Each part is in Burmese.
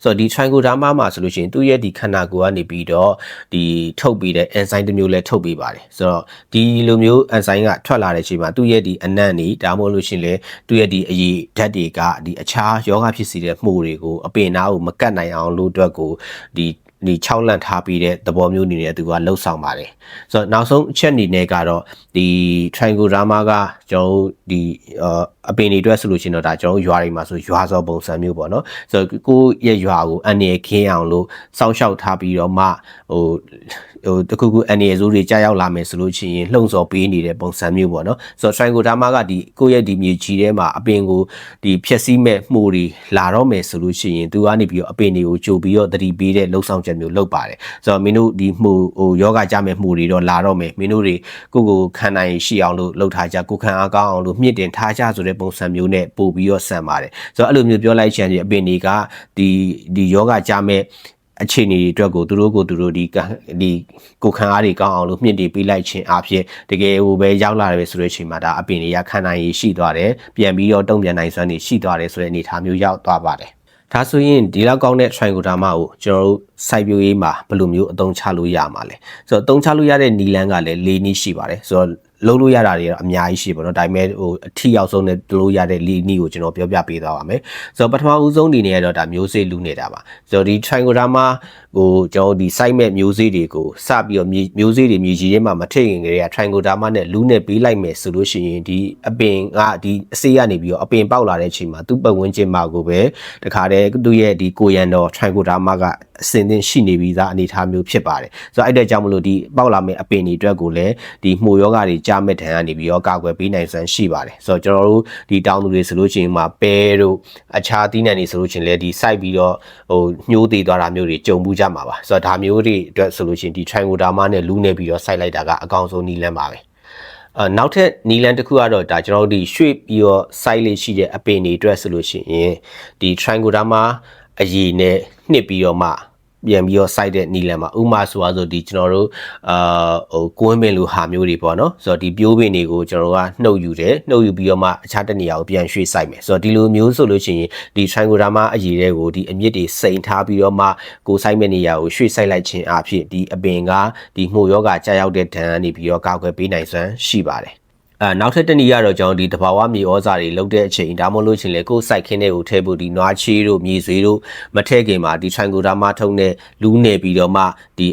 ဆိုတော့ဒီ trichoderma မှာဆိုလို့ရှိရင်သူ့ရဲ့ဒီခန္ဓာကိုယ်ကနေပြီးတော့ဒီထုတ်ပြီးတဲ့ enzyme တစ်မျိုးလဲထုတ်ပေးပါတယ်ဆိုတော့ဒီလိုမျိုး enzyme ကထွက်လာတဲ့အချိန်မှာသူ့ရဲ့ဒီအနံ့တွေဒါမှမဟုတ်လို့ရှိရင်လေသူ့ရဲ့ဒီအရည်ဓာတ်တွေကဒီအခြားယောဂဖြစ်စေတဲ့မှုတွေကိုအပင်နာကိုမကတ်နိုင်အောင်လို့အတွက်ကိုဒီ6လန့်ထားပြီးတဲ့သဘောမျိုးအနေနဲ့သူကလှုပ်ဆောင်ပါတယ်ဆိုတော့နောက်ဆုံးအချက်အနေနဲ့ကတော့ဒီ trichoderma ကကျွန်တော်ဒီအပင်တွေအတွက်ဆိုလို့ရှိရင်တော့ဒါကျွန်တော်ရွာတွေမှာဆိုရွာစော်ပုံစံမျိုးပေါ့နော်ဆိုတော့ကိုယ့်ရဲ့ရွာကိုအန်ရခင်းအောင်လို့စောင့်ရှောက်ထားပြီးတော့မှတခုခုအန်ရဆိုးတွေကြာရောက်လာမယ်ဆိုလို့ရှိရင်လှုံ့ဆော်ပေးနေတဲ့ပုံစံမျိုးပေါ့နော်ဆိုတော့ trichoderma ကဒီကိုယ့်ရဲ့ဒီမြေကြီးထဲမှာအပင်ကိုဒီဖြည့်ဆည်းမဲ့မှုတွေလာတော့မယ်ဆိုလို့ရှိရင်သူကနေပြီးတော့အပင်တွေကိုကြိုပြီးတော့သတိပေးတဲ့လှုပ်ဆောင်ချက်မျိုးလုပ်ပါတယ်ဆိုတော့မင်းတို့ဒီမှုယောဂကြမဲ့မှုတွေတော့လာတော့မယ်မင်းတို့တွေကိုခံနိုင်ရှိအောင်လို့လှုပ်ထားကြကိုခံအားကောင်းအောင်လို့မြင့်တင်ထားကြဆိုတဲ့ပုံစံမျိုးနဲ့ပို့ပြီးတော့ဆန်ပါတယ်ဆိုတော့အဲ့လိုမျိုးပြောလိုက်ချင်တဲ့အပင်တွေကဒီယောဂကြမဲ့အခြေအနေတွေအတွက်ကိုသူတို့ဒီကိုခံအားတွေကောင်းအောင်လို့မြင့်တင်ပေးလိုက်ခြင်းအဖြစ်တကယ်ဟိုပဲရောက်လာတယ်ဆိုတဲ့အချိန်မှာဒါအပင်တွေကခံနိုင်ရရှိသွားတယ်ပြန်ပြီးတော့တုံ့ပြန်နိုင်စွမ်းတွေရှိသွားတယ်ဆိုတဲ့အနေအထားမျိုးရောက်သွားပါတယ်ဒါဆိုရင်ဒီလောက်ကောင်းတဲ့ trichoderma ကိုကျွန်တော်တို့စိုက်ပျိုးရေးမှာဘယ်လိုမျိုးအသုံးချလို့ရမှာလဲဆိုတော့အသုံးချလို့ရတဲ့နည်းလမ်းကလည်း၄နည်းရှိပါတယ်ဆိုတော့လုံးလို့ရတာတွေအများကြီးရှိပါတော့ဒါပေမဲ့အထီရောက်ဆုံးနဲ့လို့ရတဲ့လီနီကိုကျွန်တော်ပြောပြပေးသွားပါမယ်ဆိုတော့ပထမဦးဆုံးအနေနဲ့ကတော့ဒါမျိုးစေ့လူနေတာပါဆိုတော့ဒီ trichoderma ကိုကျွန်တော်ဒီ site မဲ့မျိုးစေ့တွေကိုစပြီးတော့မျိုးစေ့တွေမြေကြီးထဲမှာမထည့်ခင်ကလေးက trichoderma နဲ့လူနဲ့ပေးလိုက်မယ်ဆိုလို့ရှိရင်ဒီအပင်ကဒီအစေးကနေပြီးတော့အပင်ပေါက်လာတဲ့အချိန်မှာသူ့ပတ်ဝန်းကျင်မှာကိုပဲတခါတည်းသူ့ရဲ့ဒီကိုရန်တော် trichoderma ကအစင်သင်ရှိနေပြီးသားအနေအထားမျိုးဖြစ်ပါတယ်ဆိုတော့အဲ့တဲ့ကြောင့်မလို့ဒီပေါက်လာမယ့်အပင်တွေအတွက်ကိုလည်းဒီမှုယောဂတွေကြာမဲ့ထံကနေပြီးတော့ကာကွယ်ပေးနိုင်စွမ်းရှိပါတယ်ဆိုတော့ကျွန်တော်တို့ဒီတောင်သူတွေဆိုလို့ရှိရင်မှာပဲတို့အခြားသီးနှံတွေဆိုလို့ရှိရင်လည်းဒီစိုက်ပြီးတော့ညှိုးသေးသွားတာမျိုးတွေကြုံမှုကြမှာပါဆိုတော့ဒါမျိုးတွေအတွက်ဆိုလို့ရှိရင်ဒီ trichoderma နဲ့လူနေပြီးတော့စိုက်လိုက်တာကအကောင်းဆုံးနည်းလမ်းပါပဲနောက်ထပ်နီလန်တစ်ခုကတော့ဒါကျွန်တော်တို့ဒီရွှေ့ပြီးတော့ site လေးရှိတဲ့အပင်တွေအတွက်ဆိုလို့ရှိရင်ဒီ trichoderma အရည်နဲ့နှစ်ပြီးတော့မှပြန်ပြီးတော့ site တဲ့နီလန်မှာဥမာဆိုဒီကျွန်တော်တို့ကွင်းပင်လိုဟာမျိုးတွေပေါ့နော်ဆိုတော့ဒီပြိုးပင်တွေကိုကျွန်တော်တို့ကနှုတ်ယူပြီးတော့မှအခြားတစ်နေရာကိုပြန်ရွှေ့ site မယ်ဆိုတော့ဒီလိုမျိုးဆိုလို့ရှိရင်ဒီ trichoderma အရည်တွေကိုဒီအမြစ်တွေစိန်ထားပြီးတော့မှကို site မဲ့နေရာကိုရွှေ့ site လိုက်ခြင်းအဖြစ်ဒီအပင်ကဒီမှုယောဂကြာရောက်တဲ့ဒဏ်ကနေပြီးတော့ကာကွယ်ပေးနိုင်စွမ်းရှိပါတယ်နောက်ထပ်တစ်နည်းကတော့ကျွန်တော်ဒီတဘာဝမြေဩဇာတွေလုတ်တဲ့အချိန်ဒါမှမဟုတ်လို့ရှင်လေကိုယ်စိုက်ခင်းတွေကိုထည့်ဖို့ဒီနွားချေးတို့မြေဆွေးတို့မထည့်ခင်မှာဒီ trichoderma ထုံးနဲ့လူးနေပြီးတော့မှဒီ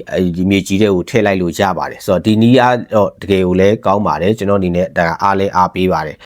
မြေကြီးတွေကိုထည့်လိုက်လို့ရပါတယ်ဆိုတော့ဒီနည်းကတော့တကယ်ကိုလည်းကောင်းပါတယ်ကျွန်တော်အနေနဲ့ဒါအားလဲအားပေးပါတယ်